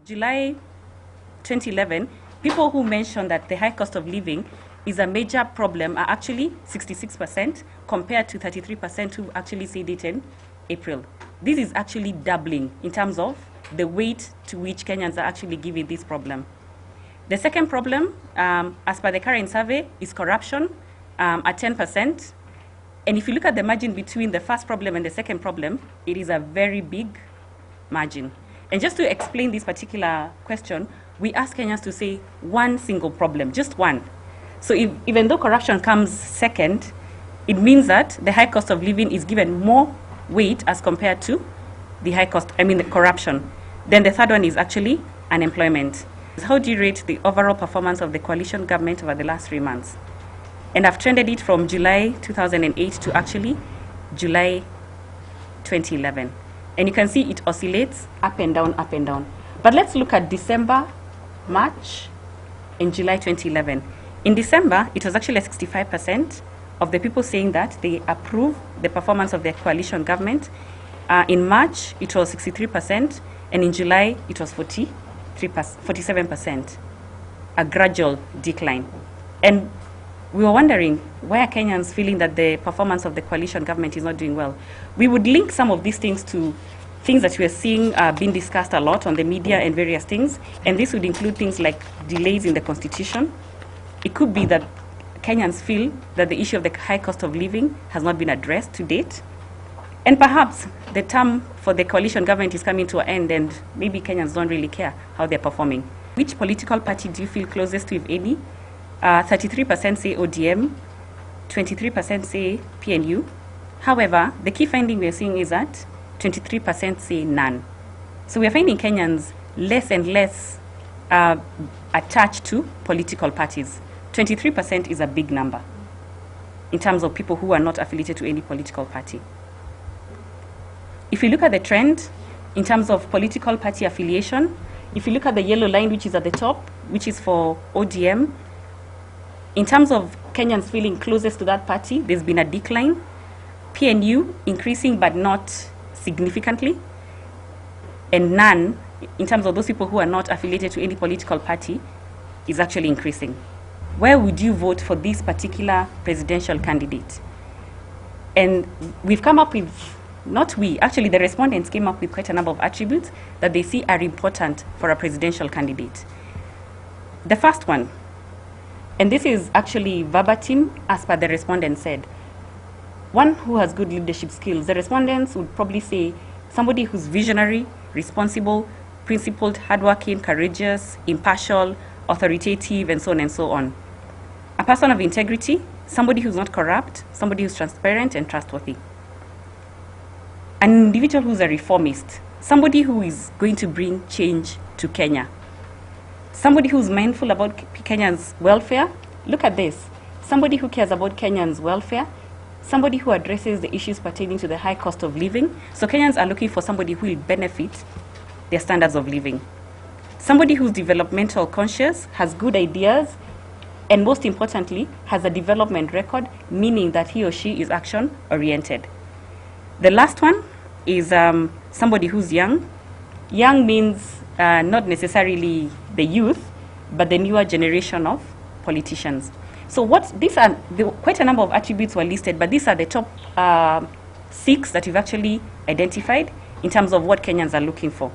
July 2011, people who mentioned that the high cost of living is a major problem are actually 66% compared to 33% who actually said it in April. This is actually doubling in terms of the weight to which Kenyans are actually giving this problem. The second problem, as per the current survey, is corruption at 10%. And if you look at the margin between the first problem and the second problem, it is a very big margin. And just to explain this particular question, we ask Kenyans to say one single problem, just one. So even though corruption comes second, it means that the high cost of living is given more weight as compared to the the corruption. Then the third one is actually unemployment. How do you rate the overall performance of the coalition government over the last 3 months? And I've trended it from July 2008 to actually July 2011. And you can see it oscillates up and down, up and down. But let's look at December, March, and July 2011. In December, it was actually 65% of the people saying that they approve the performance of the coalition government. In March, it was 63%, and in July, it was 47%, a gradual decline. And we were wondering, why are Kenyans feeling that the performance of the coalition government is not doing well? We would link some of these things to things that we are seeing being discussed a lot on the media and various things, and this would include things like delays in the constitution. It could be that Kenyans feel that the issue of the high cost of living has not been addressed to date, and perhaps the term for the coalition government is coming to an end, and maybe Kenyans don't really care how they're performing. Which political party do you feel closest to, if any? 33% say ODM, 23% say PNU. However, the key finding we're seeing is that 23% say none. So we're finding Kenyans less and less attached to political parties. 23% is a big number in terms of people who are not affiliated to any political party. If you look at the trend in terms of political party affiliation, if you look at the yellow line, which is at the top, which is for ODM, in terms of Kenyans feeling closest to that party, there's been a decline. PNU increasing, but not significantly. And none, in terms of those people who are not affiliated to any political party, is actually increasing. Where would you vote for this particular presidential candidate? And we've come up with, not we, actually the respondents came up with quite a number of attributes that they see are important for a presidential candidate. The first one, and this is actually verbatim as per the respondent said, one who has good leadership skills. The respondents would probably say somebody who's visionary, responsible, principled, hardworking, courageous, impartial, authoritative, and so on and so on. A person of integrity, somebody who's not corrupt, somebody who's transparent and trustworthy. An individual who's a reformist, somebody who is going to bring change to Kenya. Somebody who's mindful about Kenyans' welfare. Look at this. Somebody who cares about Kenyans' welfare. Somebody who addresses the issues pertaining to the high cost of living. So Kenyans are looking for somebody who will benefit their standards of living. Somebody who's developmental conscious, has good ideas, and most importantly, has a development record, meaning that he or she is action-oriented. The last one is somebody who's young. Young means not necessarily the youth, but the newer generation of politicians. So quite a number of attributes were listed, but these are the top 6 that we've actually identified in terms of what Kenyans are looking for.